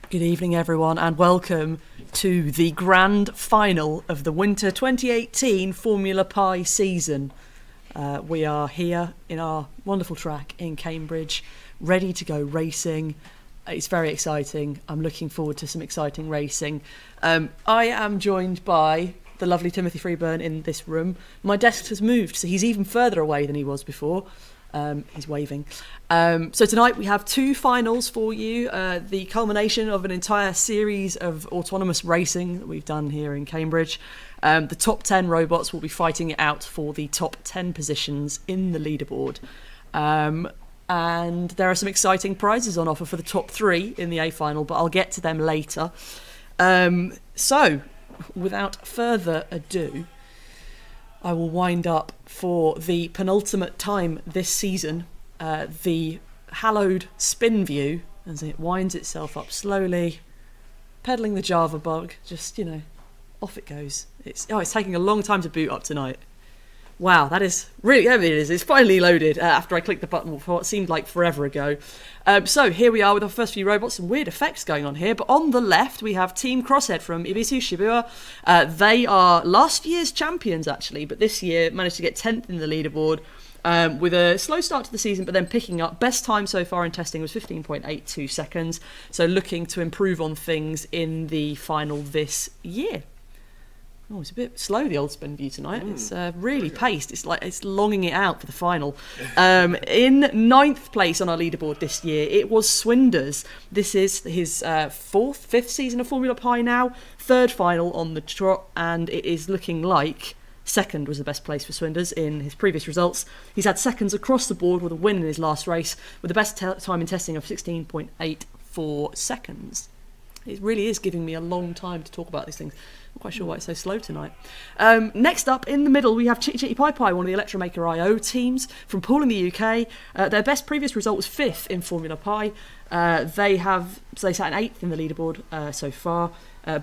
Good evening, everyone, and welcome to the grand final of the Winter 2018 Formula Pi season. We are here in our wonderful track in Cambridge, ready to go racing. It's very exciting. I'm looking forward to some exciting racing. I am joined by the lovely Timothy Freeburn in this room. My desk has moved, so he's even further away than he was before. He's waving. So tonight we have two finals for you, the culmination of an entire series of autonomous racing that we've done here in Cambridge. The top 10 robots will be fighting it out for the top 10 positions in the leaderboard. And there are some exciting prizes on offer for the top 3 in the A final, but I'll get to them later. So, without further ado, I will wind up for the penultimate time this season, the hallowed spin view as it winds itself up slowly, pedalling the Java bug, just, off it goes. It's taking a long time to boot up tonight. Wow, that is really, there it is. It's finally loaded after I clicked the button for what seemed like forever ago. So here we are with our first few robots. Some weird effects going on here. But on the left, we have Team Crosshead from Ibisu Shibuya. They are last year's champions, actually, but this year managed to get 10th in the leaderboard with a slow start to the season, but then picking up. Best time so far in testing was 15.82 seconds. So looking to improve on things in the final this year. Oh, it's a bit slow, the old spin view tonight. It's really paced. It's like it's longing it out for the final. In 9th place on our leaderboard this year, it was Swinders. This is his 5th season of Formula Pi now. 3rd final on the trot, and it is looking like 2nd was the best place for Swinders in his previous results. He's had seconds across the board with a win in his last race, with the best time in testing of 16.84 seconds. It really is giving me a long time to talk about these things. I'm quite sure why it's so slow tonight. Next up, in the middle, we have Chitty Chitty Pi Pi, one of the Electromaker IO teams from Poole in the UK. Their best previous result was 5th in Formula Pi. They sat in 8th in the leaderboard so far.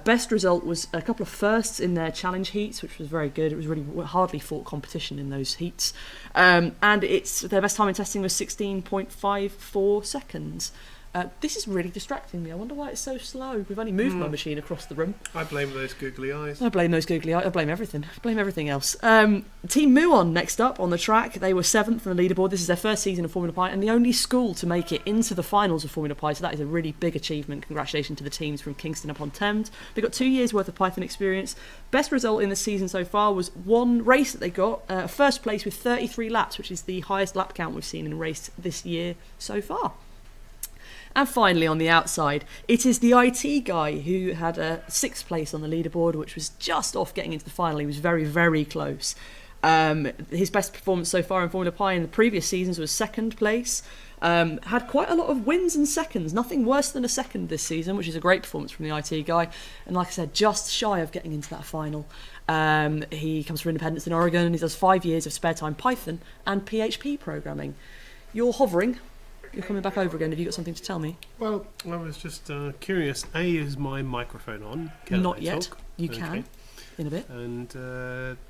Best result was a couple of firsts in their challenge heats, which was very good. It was really hardly fought competition in those heats. And their best time in testing was 16.54 seconds. This is really distracting me. I wonder why it's so slow. We've only moved my machine across the room. I blame those googly eyes. I blame those googly eyes. I blame everything. I blame everything else. Team Muon next up on the track. They were 7th on the leaderboard. This is their first season of Formula Pi and the only school to make it into the finals of Formula Pi. So that is a really big achievement. Congratulations to the teams from Kingston upon Thames. They've got 2 years worth of Python experience. Best result in the season so far was one race that they got. First place with 33 laps, which is the highest lap count we've seen in a race this year so far. And finally, on the outside, it is the IT guy who had a 6th place on the leaderboard, which was just off getting into the final. He was very, very close. His best performance so far in Formula Pi in the previous seasons was 2nd place. Had quite a lot of wins and seconds, nothing worse than a 2nd this season, which is a great performance from the IT guy. And like I said, just shy of getting into that final. He comes from Independence in Oregon, and he does 5 years of spare time Python and PHP programming. You're hovering. You're coming back over again. Have you got something to tell me? Well, I was just curious. Is my microphone on? Not yet. You can in a bit. And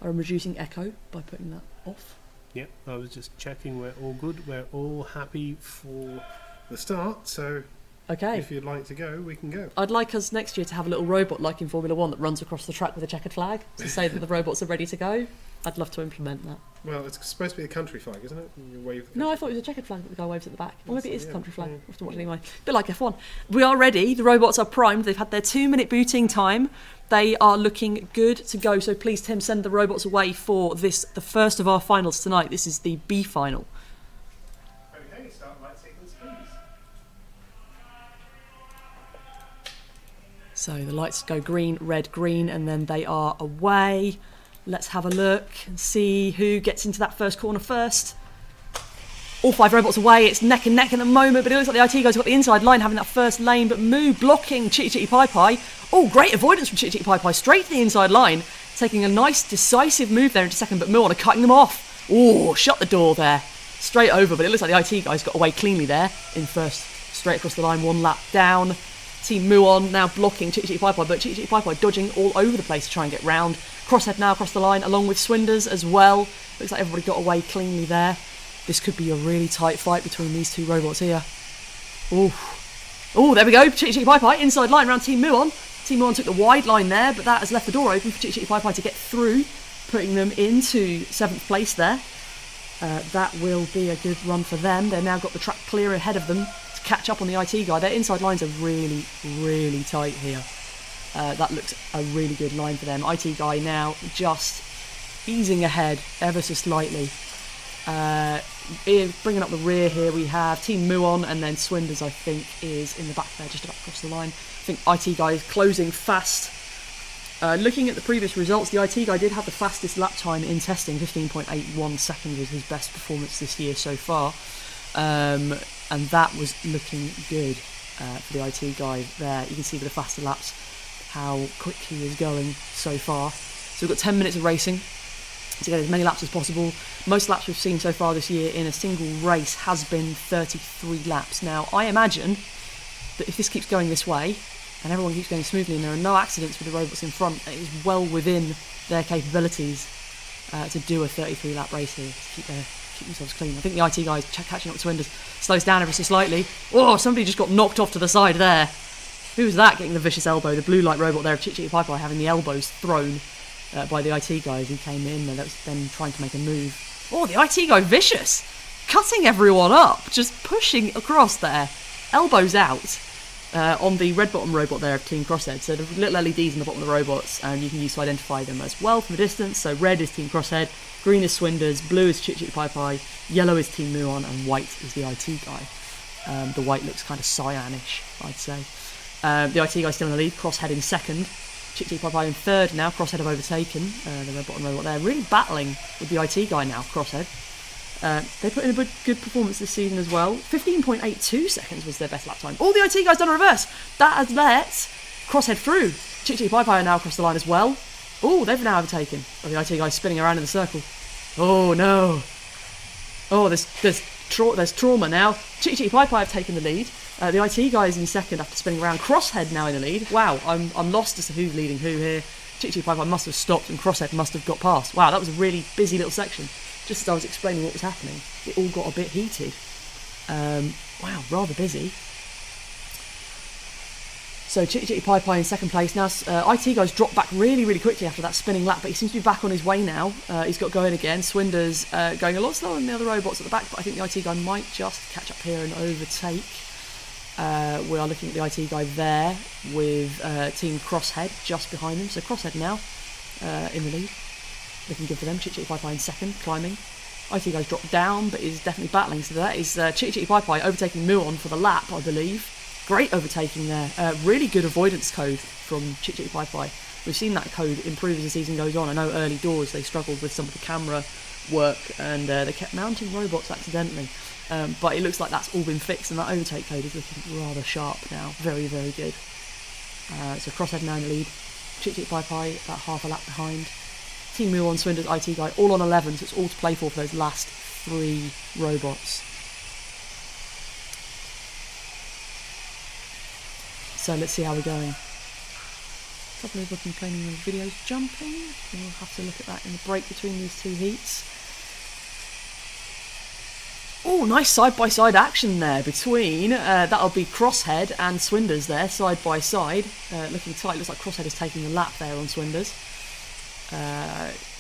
I'm reducing echo by putting that off. Yeah, I was just checking we're all good. We're all happy for the start. So okay, if you'd like to go, we can go. I'd like us next year to have a little robot like in Formula 1 that runs across the track with a checkered flag to say that the robots are ready to go. I'd love to implement that. Well, it's supposed to be a country flag, isn't it? You wave no, I thought it was a checkered flag that the guy waves at the back. Or maybe it is a country flag. We'll have to watch it anyway. A bit like F1. We are ready. The robots are primed. They've had their 2-minute booting time. They are looking good to go. So please, Tim, send the robots away for the first of our finals tonight. This is the B final. Okay, start light sequence, please. So the lights go green, red, green, and then they are away. Let's have a look and see who gets into that first corner first. All 5 robots away. It's neck and neck at the moment, but it looks like the IT guys got the inside line having that first lane, but Moo blocking Chitty Chitty Pi Pi. Oh, great avoidance from Chitty Chitty Pi Pi, straight to the inside line, taking a nice decisive move there into second, but Moo are cutting them off. Oh, shut the door there. Straight over, but it looks like the IT guys got away cleanly there in first. Straight across the line, 1 lap down. Team Muon now blocking Chitty Chitty Pi Pi, but Chitty Chitty Pi Pi dodging all over the place to try and get round. Crosshead now across the line, along with Swinders as well. Looks like everybody got away cleanly there. This could be a really tight fight between these two robots here. Ooh. Oh, there we go. Chitty Chitty Pie Pie inside line around Team Muon. Team Muon took the wide line there, but that has left the door open for Chitty Chitty Pie Pie to get through, putting them into 7th place there. That will be a good run for them. They've now got the track clear ahead of them to catch up on the IT guy. Their inside lines are really, really tight here. That looks a really good line for them. IT guy now just easing ahead ever so slightly. Bringing up the rear here, we have Team Muon, and then Swinders, I think, is in the back there, just about across the line. I think IT guy is closing fast. Looking at the previous results, the IT guy did have the fastest lap time in testing. 15.81 seconds was his best performance this year so far, and that was looking good for the IT guy there. You can see with the faster laps how quick he is going so far. So we've got 10 minutes of racing to get as many laps as possible. Most laps we've seen so far this year in a single race has been 33 laps. Now, I imagine that if this keeps going this way, and everyone keeps going smoothly and there are no accidents with the robots in front, it is well within their capabilities to do a 33 lap race here, to keep themselves clean. I think the IT guy is catching up with Swinders, slows down ever so slightly. Oh, somebody just got knocked off to the side there. Who was that getting the vicious elbow? The blue light robot there of Chitty Chitty Pie Pie having the elbows thrown by the IT guy as he came in, and that was then trying to make a move. Oh, the IT guy vicious, cutting everyone up, just pushing across there, elbows out on the red bottom robot there of Team Crosshead. So the little LEDs in the bottom of the robots, and you can use to identify them as well from a distance. So red is Team Crosshead, green is Swinders, blue is Chitty Chitty Pie Pie, yellow is Team Muon, and white is the IT guy. The white looks kind of cyanish, I'd say. The IT guy's still in the lead, Crosshead in second. Chitty Chitty Pie Pie in third now. Crosshead have overtaken the red bottom robot there. Really battling with the IT guy now, Crosshead. They put in a good performance this season as well. 15.82 seconds was their best lap time. Oh, the IT guy's done a reverse. That has let Crosshead through. Chitty Chitty Pie Pie are now across the line as well. Oh, they've now overtaken. Oh, the IT guy's spinning around in the circle. Oh, no. Oh, there's trauma now. Chitty Chitty Pie Pie have taken the lead. The IT guy is in second after spinning around. Crosshead now in the lead. Wow, I'm lost as to who's leading who here. Chitty Chitty Pie Pie must have stopped and Crosshead must have got past. Wow, that was a really busy little section. Just as I was explaining what was happening, it all got a bit heated. Wow, rather busy. So Chitty Chitty Pie Pie in second place. Now IT guy's dropped back really, really quickly after that spinning lap, but he seems to be back on his way now. He's got going again. Swinders going a lot slower than the other robots at the back, but I think the IT guy might just catch up here and overtake. We are looking at the IT guy there with Team Crosshead just behind them. So Crosshead now in the lead. Looking good for them. Chitty Chitty Pie Pie in second, climbing. IT guy's dropped down, but is definitely battling. So that is Chitty Chitty Pie Pie overtaking Muon for the lap, I believe. Great overtaking there. Really good avoidance code from Chitty Chitty Pie Pie. We've seen that code improve as the season goes on. I know early doors they struggled with some of the camera work and they kept mounting robots accidentally. But it looks like that's all been fixed and that overtake code is looking rather sharp now. Very, very good. So Crosshead now in the lead. Chitty Chitty Pie Pie about half a lap behind. Team Muon, Swinders, IT guy all on 11, so it's all to play for those last 3 robots. So let's see how we're going. A couple of complaining with videos jumping. We'll have to look at that in the break between these 2 heats. Oh, nice side-by-side action there between, that'll be Crosshead and Swinders there, side by side. Looking tight, looks like Crosshead is taking the lap there on Swinders.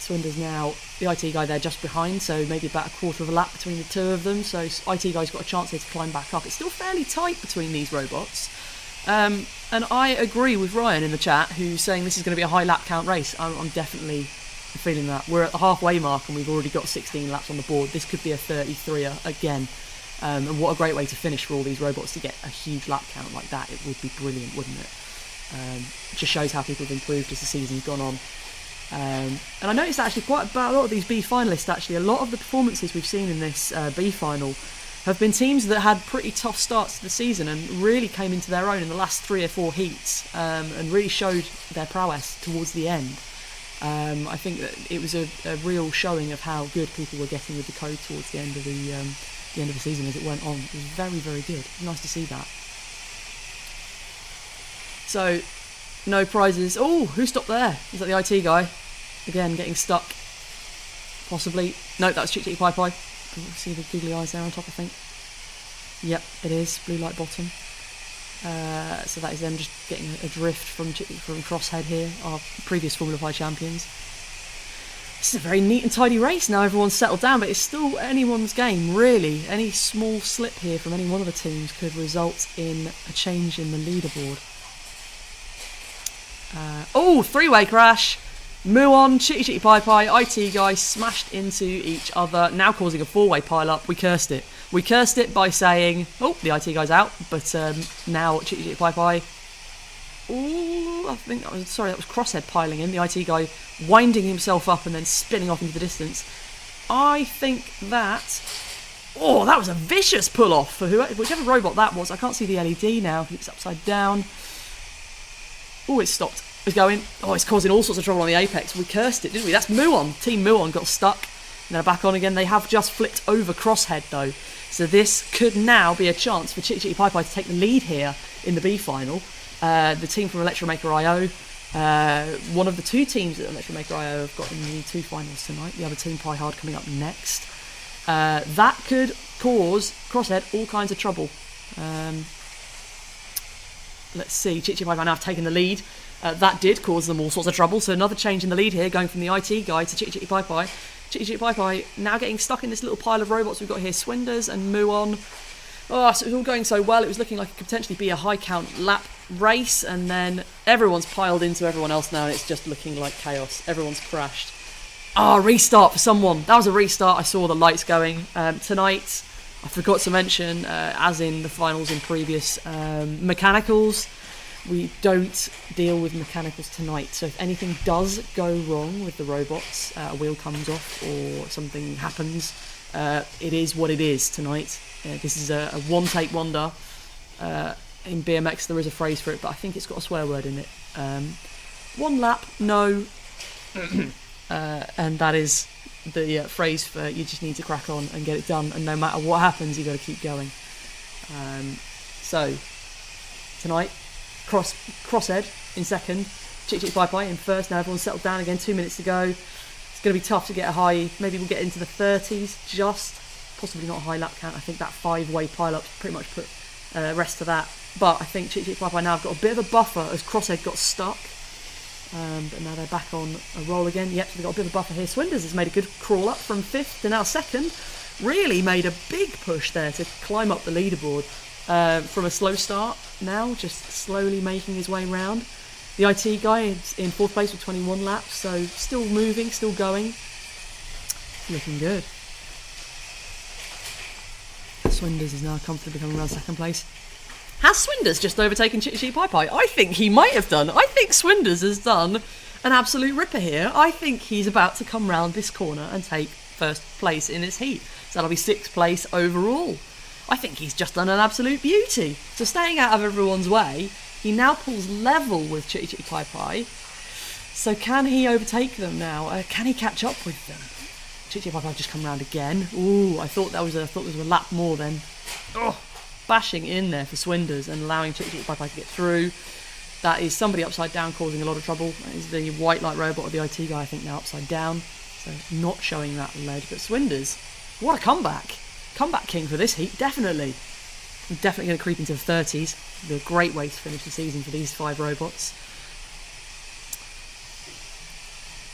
Swinders now, the IT guy there just behind, so maybe about a quarter of a lap between the 2 of them, so IT guy's got a chance here to climb back up. It's still fairly tight between these robots. And I agree with Ryan in the chat, who's saying this is going to be a high lap count race. I'm definitely feeling that. We're at the halfway mark and we've already got 16 laps on the board. This could be a 33er again. And what a great way to finish for all these robots to get a huge lap count like that. It would be brilliant, wouldn't it? It just shows how people have improved as the season's gone on. And I noticed actually quite about a lot of these B finalists, actually, a lot of the performances we've seen in this B final have been teams that had pretty tough starts to the season and really came into their own in the last 3 or 4 heats and really showed their prowess towards the end. I think that it was a real showing of how good people were getting with the code towards the end of the season as it went on. It was very, very good. Nice to see that. So, no prizes. Oh, who stopped there? Is that the IT guy? Again, getting stuck. Possibly. No, that's Chitty Chitty Pie Pie. See the googly eyes there on top, I think. Yep, it is. Blue light bottom. So that is them just getting a drift from Crosshead here, our previous Formula 5 champions. This is a very neat and tidy race now. Everyone's settled down, but it's still anyone's game, really. Any small slip here from any one of the teams could result in a change in the leaderboard. Three-way crash. Muon, Chitty Chitty Pie Pie, IT Guy smashed into each other, now causing a four-way pile-up. We cursed it. We cursed it by saying, the IT Guy's out, but now Chitty Chitty Pie Pie. That was Crosshead piling in. The IT Guy winding himself up and then spinning off into the distance. I think that... that was a vicious pull-off for whichever robot that was. I can't see the LED now. It's upside down. It's stopped. It's going. It's causing all sorts of trouble on the apex. We cursed it, didn't we? That's Muon. Team Muon got stuck. And they're back on again. They have just flipped over Crosshead, though. So this could now be a chance for Chitty Chitty Pie Pie to take the lead here in the B final. The team from Electromaker IO, one of the two teams at Electromaker IO have got in the 2 finals tonight. The other team, Pie Hard, coming up next. That could cause Crosshead all kinds of trouble. Let's see. Chitty Chitty Pie Pie now have taken the lead. That did cause them all sorts of trouble. So another change in the lead here, going from the IT Guy to Chitty Chitty Pie Pie. Chitty Chitty Pie Pie now getting stuck in this little pile of robots we've got here. Swinders and Muon. So it was all going so well. It was looking like it could potentially be a high count lap race, and then everyone's piled into everyone else now, and it's just looking like chaos. Everyone's crashed. Restart for someone. That was a restart. I saw the lights going. Tonight, I forgot to mention, as in the finals in previous mechanicals, we don't deal with mechanicals tonight. So if anything does go wrong with the robots, a wheel comes off or something happens, it is what it is tonight. This is a one-take wonder. In BMX there is a phrase for it, but I think it's got a swear word in it. One lap, no. And that is the phrase for you just need to crack on and get it done, and no matter what happens you've got to keep going. So tonight, Crosshead in second, Chitty Chitty Pie Pie in first. Now everyone's settled down again, 2 minutes to go. It's going to be tough to get a high. Maybe we'll get into the 30s, just possibly not a high lap count. I think that 5-way pile-up pretty much put rest to that. But I think Chitty Chitty Pie Pie now have got a bit of a buffer as Crosshead got stuck. But now they're back on a roll again. Yep, they've got a bit of a buffer here. Swinders has made a good crawl up from 5th to now 2nd. Really made a big push there to climb up the leaderboard from a slow start. Now just slowly making his way round. The IT Guy is in 4th place with 21 laps, so still moving, still going. Looking good. Swinders is now comfortably coming around 2nd place. Has Swinders just overtaken Chitty Chitty Pie Pie? I think he might have done. I think Swinders has done an absolute ripper here. I think he's about to come round this corner and take 1st place in his heat. So that'll be 6th place overall. I think he's just done an absolute beauty. So staying out of everyone's way, he now pulls level with Chitty Chitty Pie Pie. So can he overtake them now? Can he catch up with them? Chitty Chitty Pie Pie just come round again. I thought there was a lap more then. Bashing in there for Swinders and allowing Chitty Chitty Pie Pie to get through. That is somebody upside down causing a lot of trouble. That is the white light robot of the IT Guy, I think, now upside down. So not showing that lead. But Swinders, what a comeback. Comeback king for this heat, definitely. I'm definitely going to creep into the 30s. It'll be a great way to finish the season for these 5 robots.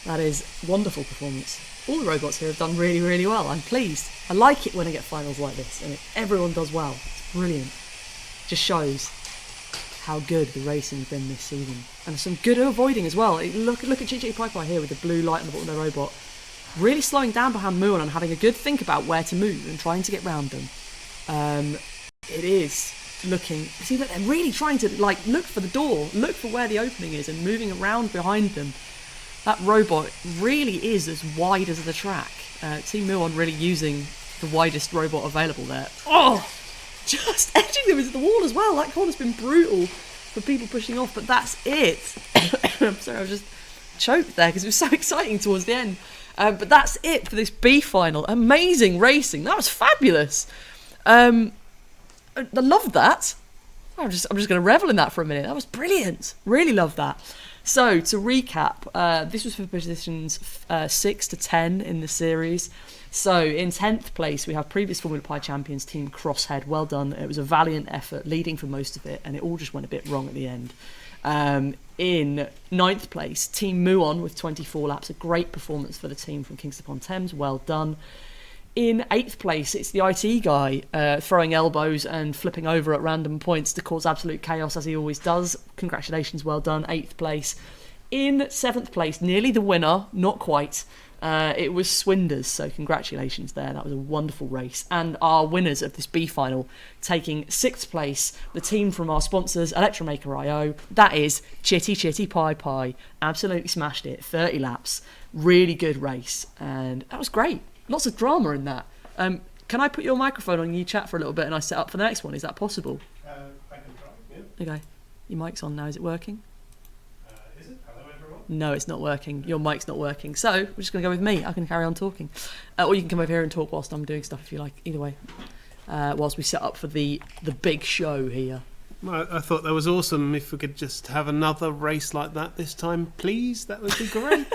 That is wonderful performance. All the robots here have done really, really well. I'm pleased. I like it when I get finals like this, and everyone does well. It's brilliant. Just shows how good the racing's been this season. And some good avoiding as well. Look at Chitty Chitty Pie Pie here with the blue light on the bottom of their robot. Really slowing down behind Muon and having a good think about where to move and trying to get round them. It is looking... See, look, they're really trying to look for the door, look for where the opening is and moving around behind them. That robot really is as wide as the track. Team Muon really using the widest robot available there. Just edging them into the wall as well. That corner's been brutal for people pushing off, but that's it. I'm sorry, I was just choked there because it was so exciting towards the end. But that's it for this B final. Amazing racing. That was fabulous. I loved that. I'm just going to revel in that for a minute. That was brilliant. Really loved that. So, to recap, this was for positions 6 to 10 in the series. So, in 10th place, we have previous Formula Pi champions Team Crosshead. Well done. It was a valiant effort, leading for most of it, and it all just went a bit wrong at the end. In 9th place, Team Muon with 24 laps. A great performance for the team from Kingston upon Thames. Well done. In 8th place, it's the IT guy throwing elbows and flipping over at random points to cause absolute chaos, as he always does. Congratulations, well done, 8th place. In 7th place, nearly the winner, not quite. It was Swinders, so congratulations there. That was a wonderful race. And our winners of this B final, taking 6th place, the team from our sponsors, Electromaker.io. That is Chitty Chitty Pie Pie. Absolutely smashed it, 30 laps. Really good race, and that was great. Lots of drama in that. Can I put your microphone on and you chat for a little bit and I set up for the next one? Is that possible? I can try, yeah. Okay. Your mic's on now. Is it working? Is it? Hello, everyone. No, it's not working. Your mic's not working. So we're just going to go with me. I can carry on talking. Or you can come over here and talk whilst I'm doing stuff if you like. Either way. Whilst we set up for the big show here. I thought that was awesome. If we could just have another race like that this time, please, that would be great.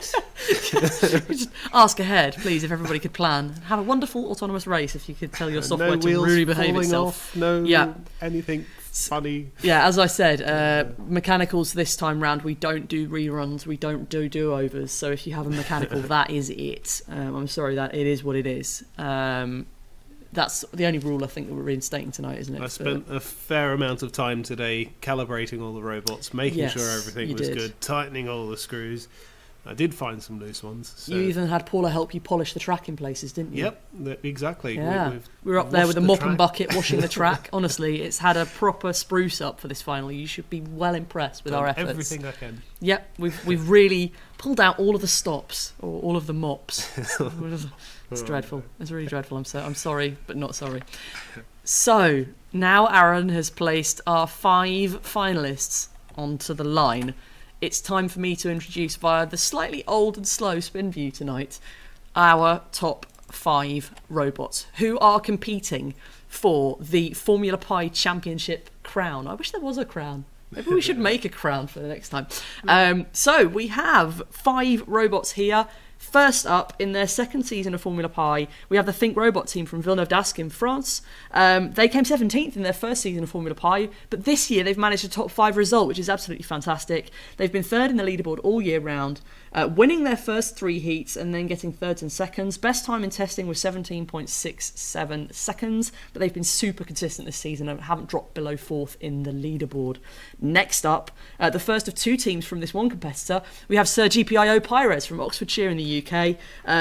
Just ask ahead, please, if everybody could plan. Have a wonderful autonomous race if you could tell your software no to wheels really behave falling itself. off, anything funny. Yeah, as I said, mechanicals this time round, we don't do reruns, we don't do do-overs. So if you have a mechanical, that is it. I'm sorry, that it is what it is. That's the only rule I think that we're reinstating tonight, isn't it? I spent a fair amount of time today calibrating all the robots, making sure everything was good, tightening all the screws. I did find some loose ones. So. You even had Paula help you polish the track in places, didn't you? Yep, exactly. Yeah. We were up there with a mop and bucket washing the track. Honestly, it's had a proper spruce up for this final. You should be well impressed with our efforts. Everything I can. Yep, we've really pulled out all of the stops, or all of the mops. It's dreadful. It's really dreadful. I'm sorry, but not sorry. So, now Aaron has placed our 5 finalists onto the line. It's time for me to introduce, via the slightly old and slow spin view tonight, our top 5 robots who are competing for the Formula Pi Championship crown. I wish there was a crown. Maybe we should make a crown for the next time. So we have 5 robots here. First up, in their second season of Formula Pi, we have the Think Robot team from Villeneuve-d'Ascq in France. They came 17th in their first season of Formula Pi, but this year they've managed a top 5 result, which is absolutely fantastic. They've been third in the leaderboard all year round, winning their first 3 heats and then getting thirds and seconds. Best time in testing was 17.67 seconds, but they've been super consistent this season and haven't dropped below 4th in the leaderboard. Next up, the first of 2 teams from this one competitor, we have Sir GPIO Pires from Oxfordshire in the UK.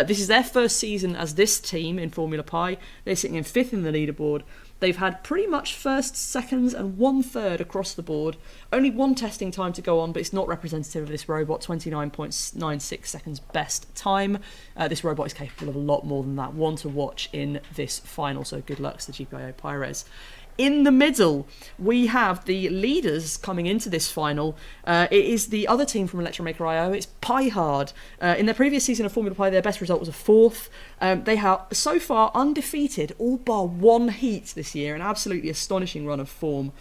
This is their first season as this team in Formula Pi. They're sitting in 5th in the leaderboard. They've had pretty much first, seconds and 1/3 across the board. Only 1 testing time to go on, but it's not representative of this robot. 29.96 seconds best time. This robot is capable of a lot more than that. One to watch in this final, so good luck to the GPIO Pires. In the middle, we have the leaders coming into this final. It is the other team from Electromaker.io. It's Pi-Hard. In their previous season of Formula Pi, their best result was a 4th. They are so far undefeated, all bar 1 heat this year. An absolutely astonishing run of form.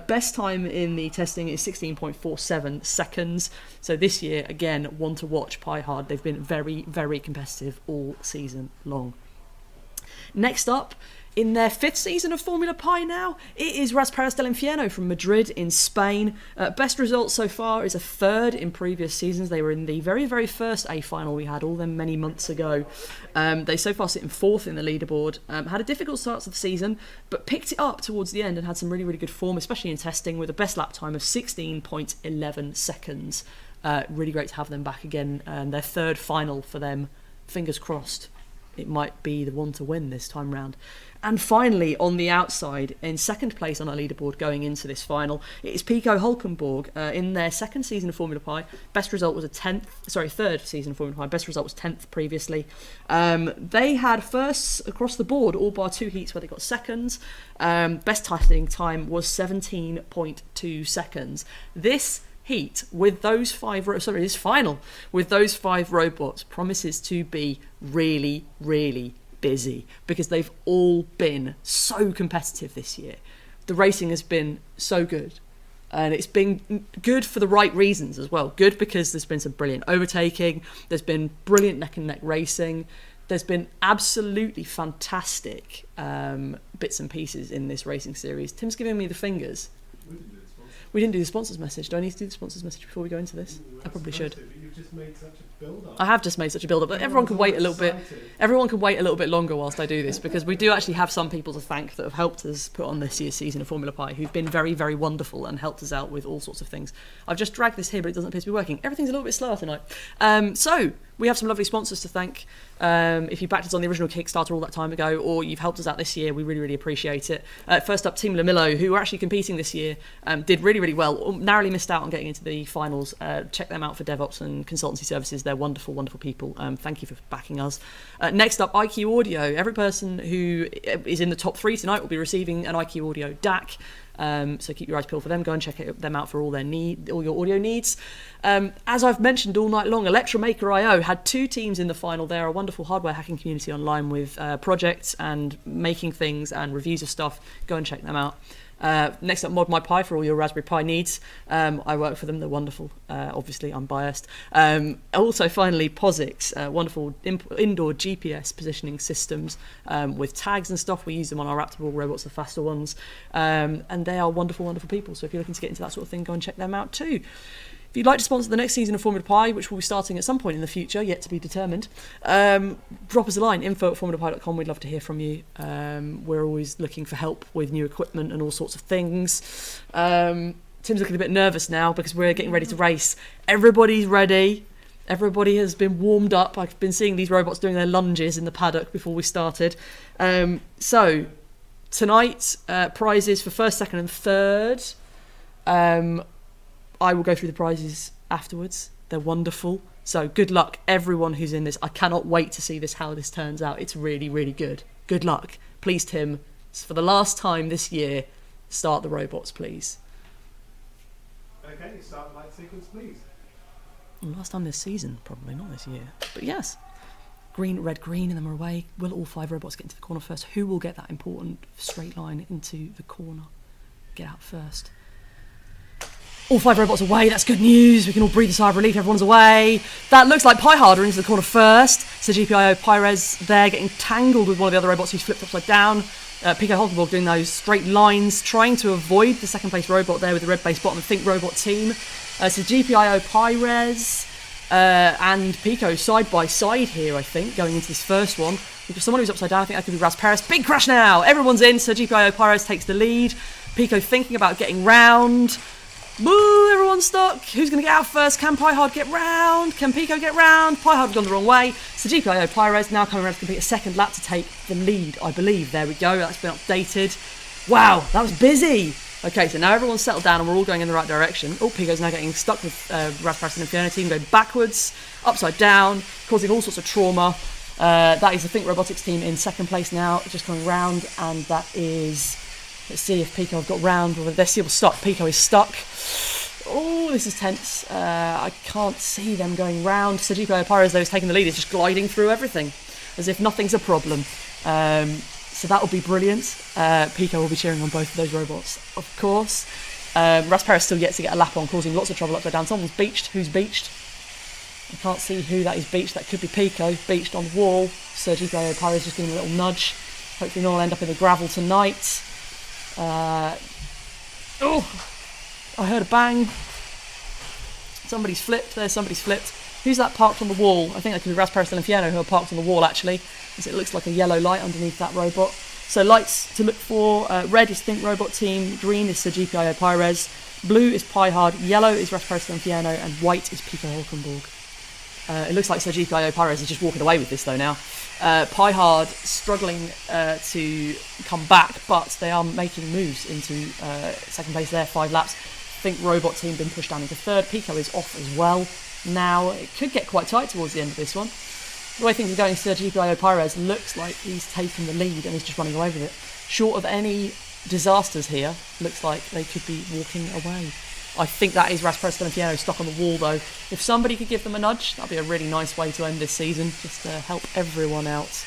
Best time in the testing is 16.47 seconds. So this year, again, one to watch, Pi-Hard. They've been very, very competitive all season long. Next up, in their 5th season of Formula Pi now, it is Raspberries del Infierno from Madrid in Spain. Best result so far is a 3rd in previous seasons. They were in the very, very first A final we had all them many months ago. They so far sit in 4th in the leaderboard. Had a difficult start to the season, but picked it up towards the end and had some really, really good form, especially in testing, with a best lap time of 16.11 seconds. Really great to have them back again. Their 3rd final for them. Fingers crossed it might be the one to win this time round. And finally, on the outside, in 2nd place on our leaderboard going into this final, it is Pico Hulkenborg. In their 2nd season of Formula Pi, best result was 3rd season of Formula Pi, best result was 10th previously. They had firsts across the board, all bar 2 heats where they got seconds. Best testing time was 17.2 seconds. This final with those 5 robots promises to be really, really busy, because they've all been so competitive this year. The racing has been so good. And it's been good for the right reasons as well. Good because there's been some brilliant overtaking. There's been brilliant neck-and-neck racing. There's been absolutely fantastic bits and pieces in this racing series. Tim's giving me the fingers. We didn't do the sponsors message. Do I need to do the sponsors message before we go into this? I probably should. You've just made such a build-up. I have just made such a build-up, but everyone can wait a little bit. Everyone can wait a little bit longer whilst I do this, because we do actually have some people to thank that have helped us put on this year's season of Formula Pi, who've been very, very wonderful and helped us out with all sorts of things. I've just dragged this here, but it doesn't appear to be working. Everything's a little bit slower tonight. So we have some lovely sponsors to thank. If you backed us on the original Kickstarter all that time ago, or you've helped us out this year, we really, really appreciate it. First up, Team Lamillo, who were actually competing this year, did really, really well. Narrowly missed out on getting into the finals. Check them out for DevOps and consultancy services. They're wonderful, wonderful people. Thank you for backing us. Next up, IQ Audio. Every person who is in the top 3 tonight will be receiving an IQ Audio DAC. So keep your eyes peeled for them. Go and check them out for all your audio needs. As I've mentioned all night long, Electromaker.io had 2 teams in the final. They're a wonderful hardware hacking community online with projects and making things and reviews of stuff. Go and check them out. Next up, Mod My Pi for all your Raspberry Pi needs. I work for them, they're wonderful. Obviously, I'm biased. Also, finally, POSIX, wonderful indoor GPS positioning systems with tags and stuff. We use them on our Raptor robots, the faster ones. And they are wonderful, wonderful people. So if you're looking to get into that sort of thing, go and check them out too. If you'd like to sponsor the next season of Formula Pi, which will be starting at some point in the future, yet to be determined, drop us a line, info@formulapi.com. We'd love to hear from you. We're always looking for help with new equipment and all sorts of things. Tim's looking a bit nervous now because we're getting ready to race. Everybody's ready. Everybody has been warmed up. I've been seeing these robots doing their lunges in the paddock before we started. So, tonight, prizes for first, second and third. I will go through the prizes afterwards. They're wonderful. So good luck, everyone who's in this. I cannot wait to see how this turns out. It's really, really good. Good luck. Please, Tim, for the last time this year, start the robots, please. Okay, start the light sequence, please. Last time this season, probably, not this year. But yes. Green, red, green, and then we're away. Will all 5 robots get into the corner first? Who will get that important straight line into the corner? Get out first. All 5 robots away, that's good news. We can all breathe a sigh of relief, everyone's away. That looks like Pi Harder into the corner first. So GPIO Pyrez there getting tangled with one of the other robots who's flipped upside down. Pico Hulkenborg doing those straight lines, trying to avoid the second place robot there with the red base bottom and Think Robot team. So GPIO Pyrez and Pico side by side here, I think, going into this first one. Because someone who's upside down, I think that could be Raz Perez. Big crash now! Everyone's in, so GPIO Pyrez takes the lead. Pico thinking about getting round. Woo, everyone's stuck. Who's going to get out first? Can Pi-Hard get round? Can Pico get round? Pi-Hard's gone the wrong way. So GPIO Pyrez now coming around to complete a second lap to take the lead, I believe. There we go. That's been updated. Wow, that was busy. Okay, so now everyone's settled down and we're all going in the right direction. Oh, Pico's now getting stuck with Raz and Inferno team, going backwards, upside down, causing all sorts of trauma. That is the Think Robotics team in second place now, just coming round, and that is... Let's see if Pico have got round. They're still stuck. Pico is stuck. Oh, this is tense. I can't see them going round. So GPIO Pyrez, though, is taking the lead. It's just gliding through everything as if nothing's a problem. So that will be brilliant. Pico will be cheering on both of those robots, of course. Raz Perez still yet to get a lap on, causing lots of trouble upside down. Someone's beached. Who's beached? I can't see who that is beached. That could be Pico, beached on the wall. So GPIO Pyrez just giving a little nudge. Hopefully no one will end up in the gravel tonight. Oh, I heard a bang. Somebody's flipped. There's somebody's flipped. Who's that parked on the wall? I think that could be Raz Perez and Inferno who are parked on the wall, actually, as it looks like a yellow light underneath that robot. So lights to look for. Red is Think Robot team. Green is Sir GPIO Pyrez. Blue is Pi-Hard. Yellow is Raz Perez and Inferno. And white is Pico Hulkenborg. It looks like Sir GPIO Pyrez is just walking away with this, though, now. Pi-Hard struggling to come back, but they are making moves into second place there, 5 laps. Think Robot team been pushed down into third. Pico is off as well. Now, it could get quite tight towards the end of this one. The way things are going, Sir GPIO Pyrez looks like he's taken the lead and is just running away with it. Short of any disasters here, looks like they could be walking away. I think that is Raz Perez and Inferno stuck on the wall, though. If somebody could give them a nudge, that'd be a really nice way to end this season, just to help everyone out,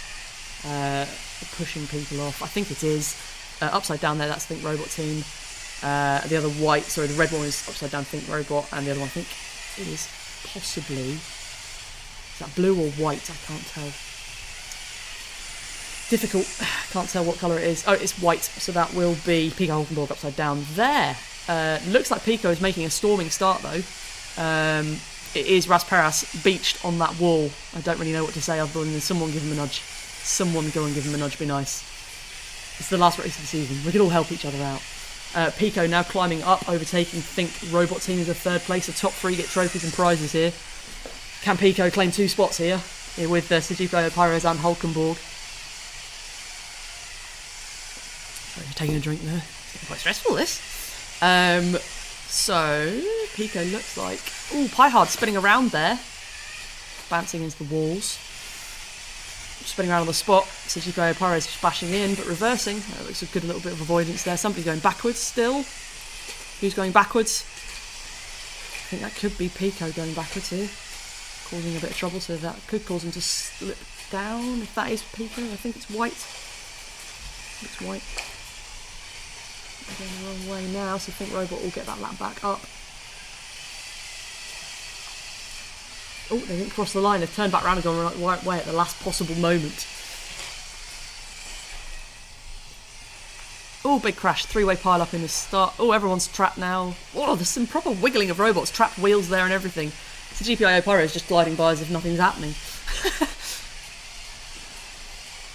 pushing people off. I think it is. Upside down there, that's Think Robot team. The other white, sorry, the red one is upside down Think Robot, and the other one I think it is possibly, is that blue or white? I can't tell. Difficult, can't tell what colour it is. Oh, it's white, so that will be Pico Hulkenborg upside down there. Looks like Pico is making a storming start though. It is Rasparas beached on that wall. I don't really know what to say other than someone give him a nudge. Someone go and give him a nudge, be nice. It's the last race of the season. We can all help each other out. Pico now climbing up, overtaking Think Robot Team in the third place. The top three get trophies and prizes here. Can Pico claim 2 spots here with Sergio Pires and Hulkenborg? Sorry, you're taking a drink there. It's getting quite stressful, this. So, Pico looks like... Ooh, Piehard spinning around there. Bouncing into the walls. Spinning around on the spot. Sergio Pires just bashing in, but reversing. That looks a good little bit of avoidance there. Somebody's going backwards still. Who's going backwards? I think that could be Pico going backwards here. Causing a bit of trouble, so that could cause him to slip down. If that is Pico, I think it's white. It's white. They're going the wrong way now, so I think Robot will get that lap back up. Oh, they didn't cross the line. They've turned back around and gone the right way at the last possible moment. Oh, big crash. 3-way pile up in the start. Oh, everyone's trapped now. Oh, there's some proper wiggling of robots. Trapped wheels there and everything. So GPIO Pyro is just gliding by as if nothing's happening.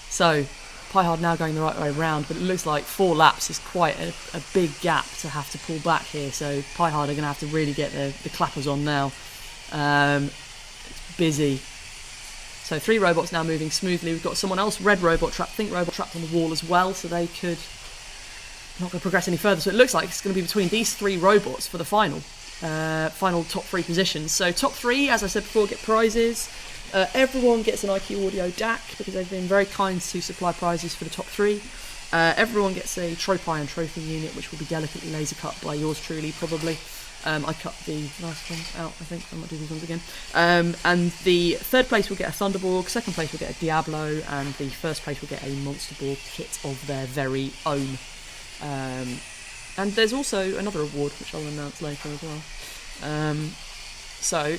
So, Piehard now going the right way round, but it looks like 4 laps is quite a big gap to have to pull back here. So Piehard are going to have to really get the clappers on now. It's busy. So 3 robots now moving smoothly. We've got someone else, Red Robot trapped, Think Robot trapped on the wall as well, so they could not going to progress any further. So it looks like it's going to be between these 3 robots for the final top 3 positions. So top 3, as I said before, get prizes. Everyone gets an IQ Audio DAC because they've been very kind to supply prizes for the top 3. Everyone gets a Tropion trophy unit, which will be delicately laser cut by yours truly, probably. I cut the last ones out, I think. I might do these ones again. And the third place will get a Thunderborg, second place will get a Diablo, and the first place will get a Monster Borg kit of their very own. And there's also another award, which I'll announce later as well. So,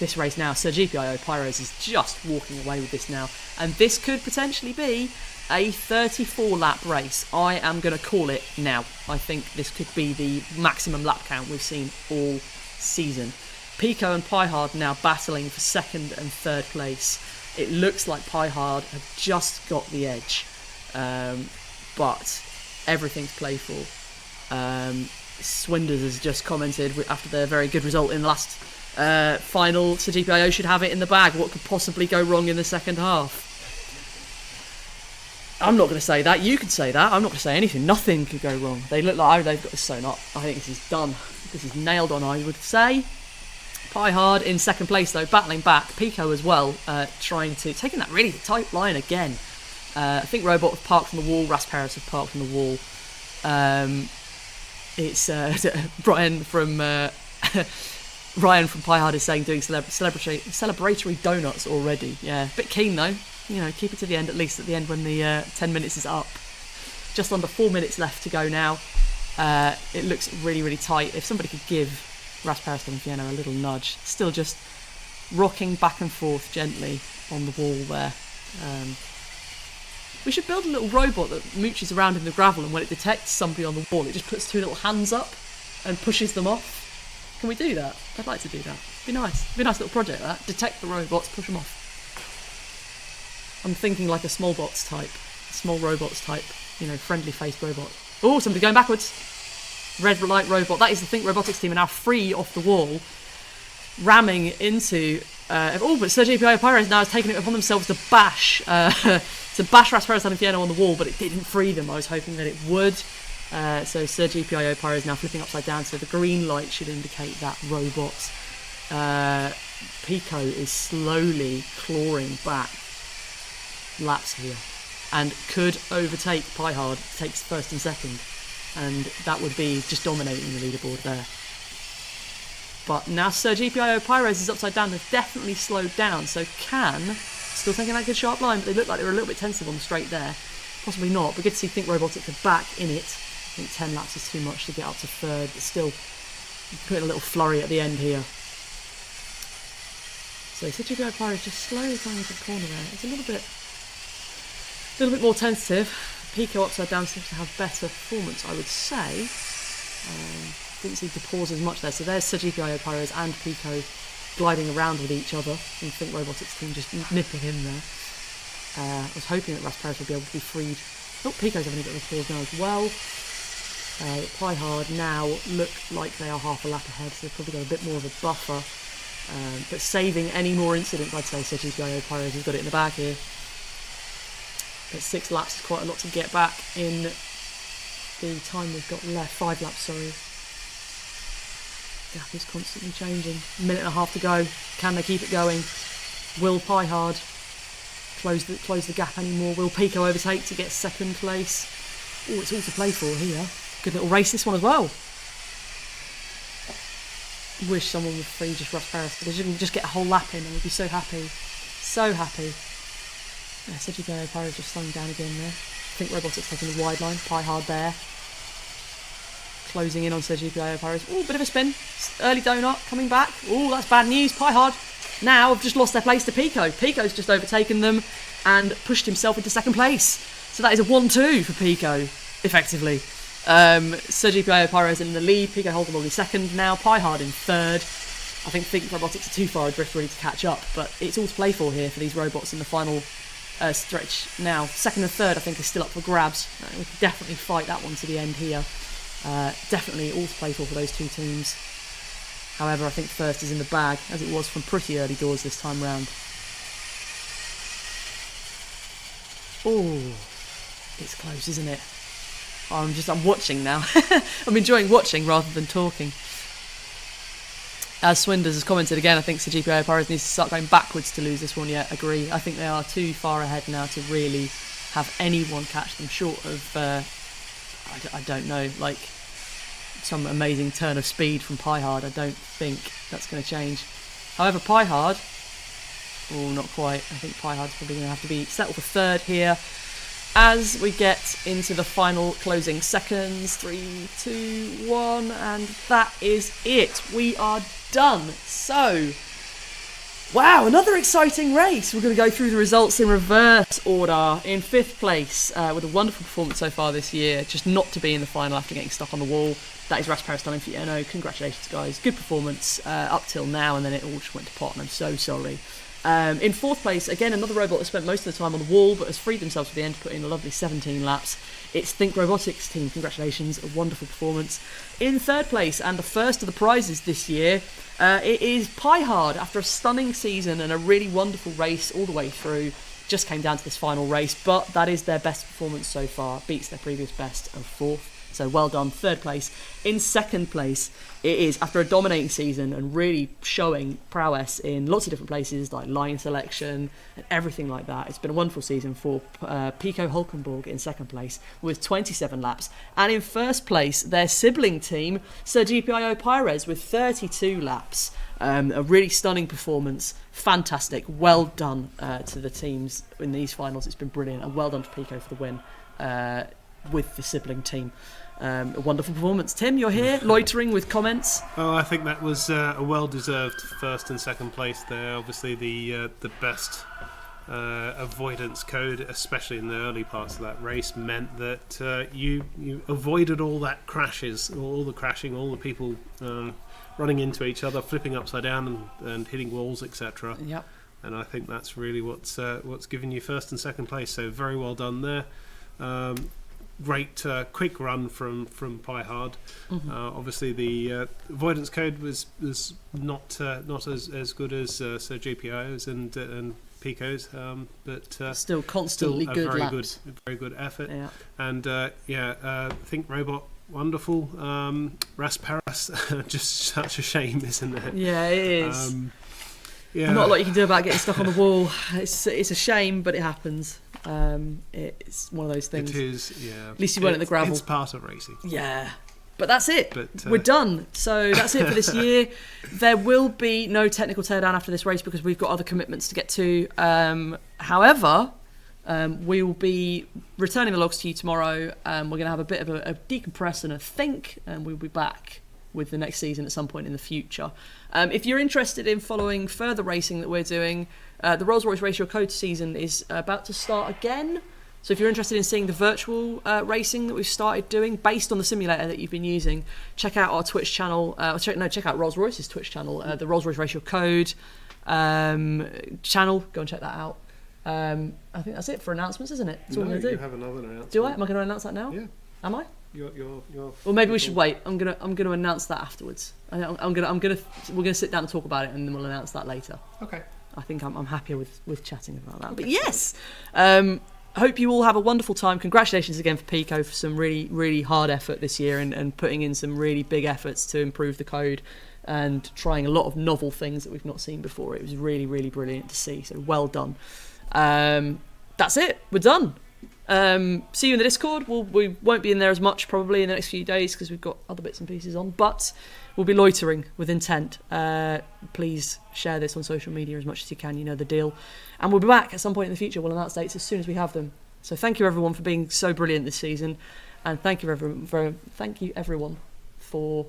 this race now, Sergio Pyros is just walking away with this now. And this could potentially be a 34-lap race. I am going to call it now. I think this could be the maximum lap count we've seen all season. Pico and Piehard now battling for second and third place. It looks like Piehard have just got the edge. But everything's playful. Swinders has just commented after their very good result in the last final, Sergio should have it in the bag. What could possibly go wrong in the second half? I'm not going to say that. You could say that. I'm not going to say anything. Nothing could go wrong. They look like they've got this sewn up. I think this is done. This is nailed on, I would say. Piehard in second place, though, battling back. Pico as well, taking that really tight line again. I think Robot have parked on the wall. Rasparas have parked on the wall. It's Brian from Piehard is saying doing celebratory donuts already. Yeah, a bit keen though. You know, keep it to the end, at least at the end when the 10 minutes is up. Just under 4 minutes left to go now. It looks really, really tight. If somebody could give Rasparas and Vienna a little nudge. Still just rocking back and forth gently on the wall there. We should build a little robot that mooches around in the gravel, and when it detects somebody on the wall, it just puts 2 little hands up and pushes them off. Can we do that? I'd like to do that. It'd be nice. It'd be a nice little project, that. Detect the robots, push them off. I'm thinking like a small robots type, you know, friendly-faced robot. Oh, somebody going backwards. Red light robot. That is the Think Robotics team are now free off the wall, ramming into. But Sergio Pyros now has taken it upon themselves to bash Rasparas and Inferno on the wall, but it didn't free them. I was hoping that it would. So Sergio Pyro is now flipping upside down, so the green light should indicate that robot. Pico is slowly clawing back laps here and could overtake Piehard, takes first and second, and that would be just dominating the leaderboard there. But now Sergio Pyros is upside down. They've definitely slowed down, so still taking that good sharp line, but they look like they were a little bit tensive on the straight there. Possibly not, but good to see Think Robotics are back in it. think 10 laps is too much to get up to third, but still putting a little flurry at the end here. So Sergio Pires just slowly going into the corner there. It's a little bit more tentative. Pico upside down seems to have better performance, I would say. Didn't seem to pause as much there. So there's Sergio Pires and Pico gliding around with each other. And Think Robotics team just nipping in there. I was hoping that Rasparis would be able to be freed. Oh, Pico's having a bit of a pause now as well. Piehard now look like they are half a lap ahead, so they've probably got a bit more of a buffer. But saving any more incidents, I'd say Sergio Pires has got it in the bag here. But 6 laps is quite a lot to get back in the time we've got left. 5 laps, sorry. Gap is constantly changing. A minute and a half to go. Can they keep it going? Will Piehard close the gap anymore? Will Pico overtake to get second place? Oh, it's all to play for here. Good little race this one as well. Wish someone would free just Rasparis, but they just get a whole lap in and we'd be so happy. So happy. Yeah, Sergio Pires just slowing down again there. Think Robotics taking the wide line. Piehard there. Closing in on Sergio Pires. Oh, bit of a spin. Early donut coming back. Oh, that's bad news. Piehard now have just lost their place to Pico. Pico's just overtaken them and pushed himself into second place. So that is a 1-2 for Pico, effectively. Sergio Pires in the lead. Pico Hulkenborg in second now. Piehard in third. I think Robotics are too far adrift really to catch up, but it's all to play for here for these robots in the final stretch now. Second and third I think is still up for grabs. We can definitely fight that one to the end here. Definitely all to play for those two teams. However, I think first is in the bag, as it was from pretty early doors this time round. Oh, it's close, isn't it? I'm watching now. I'm enjoying watching rather than talking. As Swinders has commented again, I think Sergio Pires needs to start going backwards to lose this one. Yeah, agree. I think they are too far ahead now to really have anyone catch them short of, I don't know, like some amazing turn of speed from Piehard. I don't think that's going to change. However, Piehard, oh, not quite. I think Piehard's probably going to have to be settled for third here. As we get into the final closing seconds, 3, 2, 1, and that is it. We are done. So, wow, another exciting race. We're going to go through the results in reverse order. In 5th place, with a wonderful performance so far this year, just not to be in the final after getting stuck on the wall. That is Rasparis Inferno. Congratulations, guys. Good performance up till now, and then it all just went to pot, and I'm so sorry. In 4th place, again, another robot that spent most of the time on the wall but has freed themselves at the end to put in a lovely 17 laps. It's Think Robotics team. Congratulations, a wonderful performance. In 3rd place, and the first of the prizes this year, it is Piehard. After a stunning season and a really wonderful race all the way through, just came down to this final race, but that is their best performance so far. Beats their previous best of 4th. So well done, 3rd place. In 2nd place, it is, after a dominating season and really showing prowess in lots of different places, like line selection and everything like that. It's been a wonderful season for Pico Hulkenborg in 2nd place with 27 laps. And in 1st place, their sibling team, Sergio Pires, with 32 laps. A really stunning performance. Fantastic. Well done to the teams in these finals. It's been brilliant. And well done to Pico for the win with the sibling team. A wonderful performance. Tim, you're here, loitering with comments. Oh, I think that was a well-deserved 1st and 2nd place there. Obviously, the best avoidance code, especially in the early parts of that race, meant that you avoided all that crashes, all the crashing, all the people running into each other, flipping upside down and hitting walls, etc. Yep. And I think that's really what's given you 1st and 2nd place. So very well done there. Great quick run from Piehard. Mm-hmm. Obviously, the avoidance code was not as good as Sergio's and Pico's, but still constantly still good laps. Very good effort. Yeah. And Think Robot, wonderful. Rasparis, just such a shame, isn't it? Yeah, it is. Not a lot you can do about getting stuck on the wall. It's a shame, but it happens. It's one of those things. It is, yeah. At least you weren't in the gravel. It's part of racing. Yeah. But that's it. But, we're done. So that's it for this year. There will be no technical teardown after this race because we've got other commitments to get to. However, We will be returning the logs to you tomorrow. We're going to have a bit of a decompress and a think, and we'll be back with the next season at some point in the future. If you're interested in following further racing that we're doing, the Rolls-Royce Race Your Code season is about to start again. So if you're interested in seeing the virtual racing that we've started doing based on the simulator that you've been using, check out our Twitch channel. Check out Rolls-Royce's Twitch channel, the Rolls-Royce Race Your Code channel. Go and check that out. I think that's it for announcements, isn't it? That's all I'm going to do. You have another announcement. Do I? Am I going to announce that now? Yeah. Am I? Your Well, maybe we should wait. I'm gonna announce that afterwards. We're gonna sit down and talk about it, and then we'll announce that later. Okay. I think I'm happier with chatting about that. But yes, hope you all have a wonderful time. Congratulations again for Pico for some really, really hard effort this year and putting in some really big efforts to improve the code and trying a lot of novel things that we've not seen before. It was really, really brilliant to see. So well done. That's it. We're done. See you in the Discord. We won't be in there as much probably in the next few days because we've got other bits and pieces on, but we'll be loitering with intent. Please share this on social media as much as you can. You know the deal. And we'll be back at some point in the future. We'll announce dates as soon as we have them. So thank you everyone for being so brilliant this season, and thank you everyone for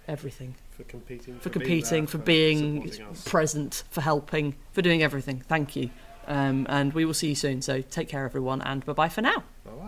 everything. For competing, for being present, for helping, for doing everything. Thank you. And we will see you soon. So take care, everyone, and bye-bye for now. Bye-bye.